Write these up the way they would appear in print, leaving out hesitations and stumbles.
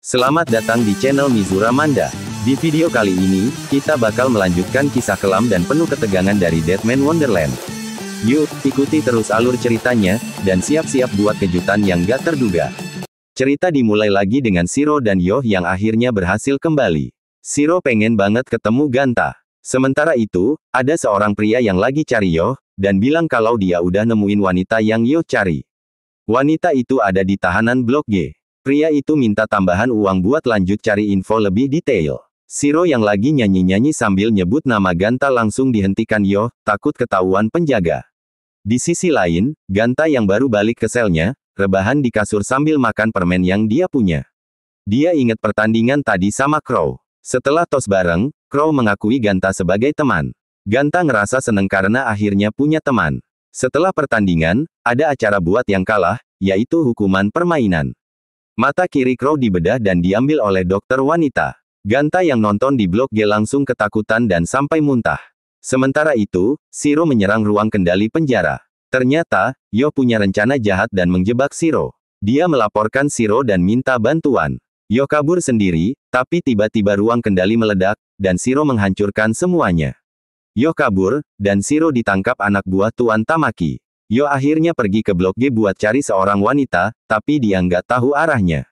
Selamat datang di channel Mizura Manda. Di video kali ini, kita bakal melanjutkan kisah kelam dan penuh ketegangan dari Deadman Wonderland. Yuk, ikuti terus alur ceritanya, dan siap-siap buat kejutan yang gak terduga. Cerita dimulai lagi dengan Shiro dan Yoh yang akhirnya berhasil kembali. Shiro pengen banget ketemu Ganta. Sementara itu, ada seorang pria yang lagi cari Yoh, dan bilang kalau dia udah nemuin wanita yang Yoh cari. Wanita itu ada di tahanan Blok G. Pria itu minta tambahan uang buat lanjut cari info lebih detail. Shiro yang lagi nyanyi-nyanyi sambil nyebut nama Ganta langsung dihentikan Yoh, takut ketahuan penjaga. Di sisi lain, Ganta yang baru balik ke selnya, rebahan di kasur sambil makan permen yang dia punya. Dia ingat pertandingan tadi sama Crow. Setelah tos bareng, Crow mengakui Ganta sebagai teman. Ganta ngerasa seneng karena akhirnya punya teman. Setelah pertandingan, ada acara buat yang kalah, yaitu hukuman permainan. Mata kiri Crow dibedah dan diambil oleh dokter wanita. Ganta yang nonton di Blok G langsung ketakutan dan sampai muntah. Sementara itu, Shiro menyerang ruang kendali penjara. Ternyata, Yoh punya rencana jahat dan menjebak Shiro. Dia melaporkan Shiro dan minta bantuan. Yoh kabur sendiri, tapi tiba-tiba ruang kendali meledak, dan Shiro menghancurkan semuanya. Yoh kabur, dan Shiro ditangkap anak buah Tuan Tamaki. Yoh akhirnya pergi ke Blok G buat cari seorang wanita, tapi dia nggak tahu arahnya.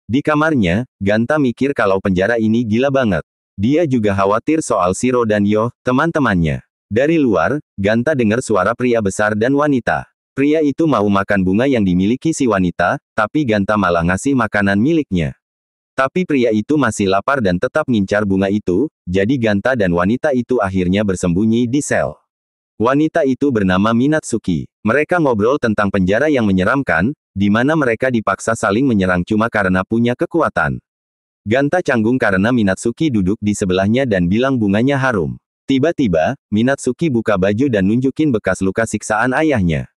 Di kamarnya, Ganta mikir kalau penjara ini gila banget. Dia juga khawatir soal Shiro dan Yoh, teman-temannya. Dari luar, Ganta dengar suara pria besar dan wanita. Pria itu mau makan bunga yang dimiliki si wanita, tapi Ganta malah ngasih makanan miliknya. Tapi pria itu masih lapar dan tetap ngincar bunga itu, jadi Ganta dan wanita itu akhirnya bersembunyi di sel. Wanita itu bernama Minatsuki. Mereka ngobrol tentang penjara yang menyeramkan, di mana mereka dipaksa saling menyerang cuma karena punya kekuatan. Ganta canggung karena Minatsuki duduk di sebelahnya dan bilang bunganya harum. Tiba-tiba, Minatsuki buka baju dan nunjukin bekas luka siksaan ayahnya.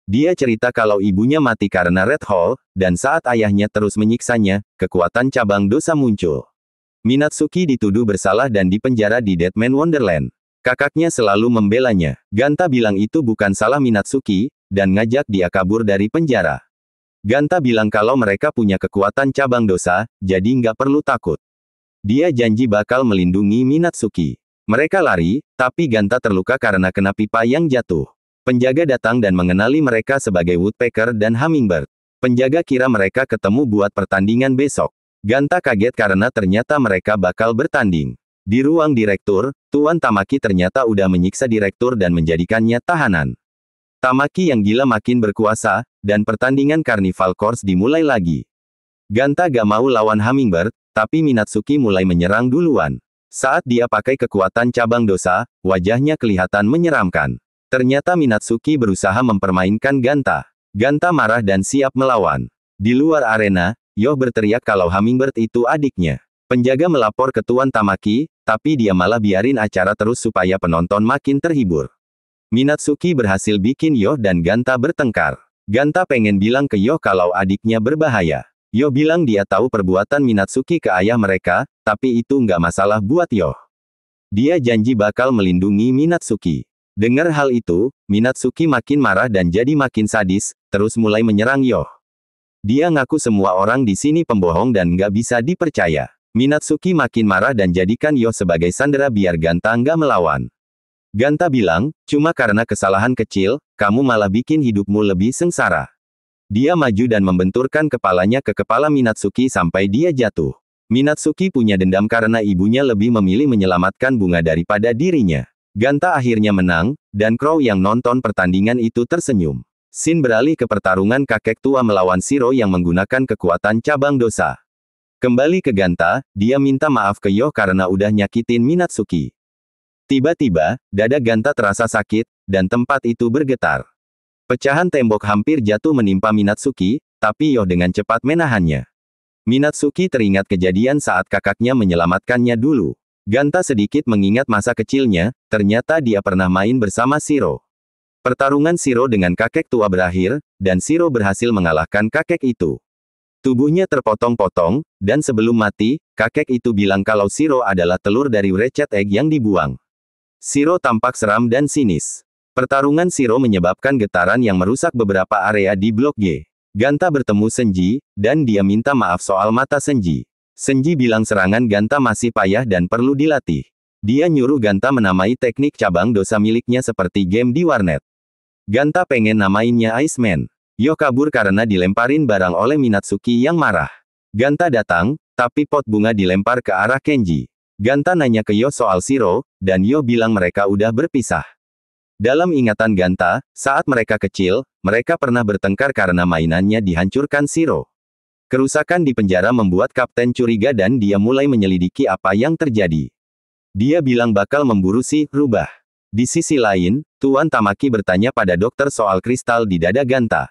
Dia cerita kalau ibunya mati karena Red Hole, dan saat ayahnya terus menyiksanya, kekuatan cabang dosa muncul. Minatsuki dituduh bersalah dan dipenjara di Deadman Wonderland. Kakaknya selalu membelanya. Ganta bilang itu bukan salah Minatsuki, dan ngajak dia kabur dari penjara. Ganta bilang kalau mereka punya kekuatan cabang dosa, jadi nggak perlu takut. Dia janji bakal melindungi Minatsuki. Mereka lari, tapi Ganta terluka karena kena pipa yang jatuh. Penjaga datang dan mengenali mereka sebagai Woodpecker dan Hummingbird. Penjaga kira mereka ketemu buat pertandingan besok. Ganta kaget karena ternyata mereka bakal bertanding. Di ruang direktur, Tuan Tamaki ternyata udah menyiksa direktur dan menjadikannya tahanan. Tamaki yang gila makin berkuasa, dan pertandingan Carnival Course dimulai lagi. Ganta gak mau lawan Hummingbird, tapi Minatsuki mulai menyerang duluan. Saat dia pakai kekuatan cabang dosa, wajahnya kelihatan menyeramkan. Ternyata Minatsuki berusaha mempermainkan Ganta. Ganta marah dan siap melawan. Di luar arena, Yoh berteriak kalau Hummingbird itu adiknya. Penjaga melapor ke Tuan Tamaki, tapi dia malah biarin acara terus supaya penonton makin terhibur. Minatsuki berhasil bikin Yoh dan Ganta bertengkar. Ganta pengen bilang ke Yoh kalau adiknya berbahaya. Yoh bilang dia tahu perbuatan Minatsuki ke ayah mereka, tapi itu nggak masalah buat Yoh. Dia janji bakal melindungi Minatsuki. Dengar hal itu, Minatsuki makin marah dan jadi makin sadis, terus mulai menyerang Yoh. Dia ngaku semua orang di sini pembohong dan nggak bisa dipercaya. Minatsuki makin marah dan jadikan Yoh sebagai sandera biar Ganta nggak melawan. Ganta bilang, cuma karena kesalahan kecil, kamu malah bikin hidupmu lebih sengsara. Dia maju dan membenturkan kepalanya ke kepala Minatsuki sampai dia jatuh. Minatsuki punya dendam karena ibunya lebih memilih menyelamatkan bunga daripada dirinya. Ganta akhirnya menang, dan Crow yang nonton pertandingan itu tersenyum. Scene beralih ke pertarungan kakek tua melawan Shiro yang menggunakan kekuatan cabang dosa. Kembali ke Ganta, dia minta maaf ke Yoh karena udah nyakitin Minatsuki. Tiba-tiba, dada Ganta terasa sakit, dan tempat itu bergetar. Pecahan tembok hampir jatuh menimpa Minatsuki, tapi Yoh dengan cepat menahannya. Minatsuki teringat kejadian saat kakaknya menyelamatkannya dulu. Ganta sedikit mengingat masa kecilnya, ternyata dia pernah main bersama Shiro. Pertarungan Shiro dengan kakek tua berakhir, dan Shiro berhasil mengalahkan kakek itu. Tubuhnya terpotong-potong, dan sebelum mati, kakek itu bilang kalau Shiro adalah telur dari Wretched Egg yang dibuang. Shiro tampak seram dan sinis. Pertarungan Shiro menyebabkan getaran yang merusak beberapa area di Blok G. Ganta bertemu Senji, dan dia minta maaf soal mata Senji. Senji bilang serangan Ganta masih payah dan perlu dilatih. Dia nyuruh Ganta menamai teknik cabang dosa miliknya seperti game di warnet. Ganta pengen namainnya Iceman. Yo kabur karena dilemparin barang oleh Minatsuki yang marah. Ganta datang, tapi pot bunga dilempar ke arah Kenji. Ganta nanya ke Yo soal Shiro, dan Yo bilang mereka udah berpisah. Dalam ingatan Ganta, saat mereka kecil, mereka pernah bertengkar karena mainannya dihancurkan Shiro. Kerusakan di penjara membuat Kapten curiga dan dia mulai menyelidiki apa yang terjadi. Dia bilang bakal memburu si rubah. Di sisi lain, Tuan Tamaki bertanya pada dokter soal kristal di dada Ganta.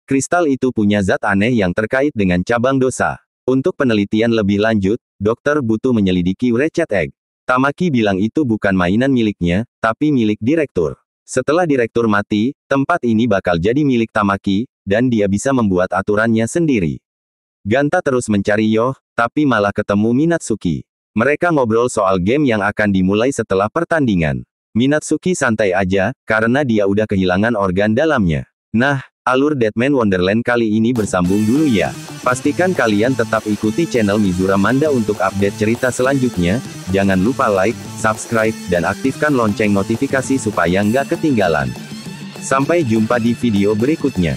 Kristal itu punya zat aneh yang terkait dengan cabang dosa. Untuk penelitian lebih lanjut, dokter butuh menyelidiki Wretched Egg. Tamaki bilang itu bukan mainan miliknya, tapi milik direktur. Setelah direktur mati, tempat ini bakal jadi milik Tamaki, dan dia bisa membuat aturannya sendiri. Ganta terus mencari Yo, tapi malah ketemu Minatsuki. Mereka ngobrol soal game yang akan dimulai setelah pertandingan. Minatsuki santai aja, karena dia udah kehilangan organ dalamnya. Nah, alur Deadman Wonderland kali ini bersambung dulu ya. Pastikan kalian tetap ikuti channel Mizura Manda untuk update cerita selanjutnya. Jangan lupa like, subscribe, dan aktifkan lonceng notifikasi supaya nggak ketinggalan. Sampai jumpa di video berikutnya.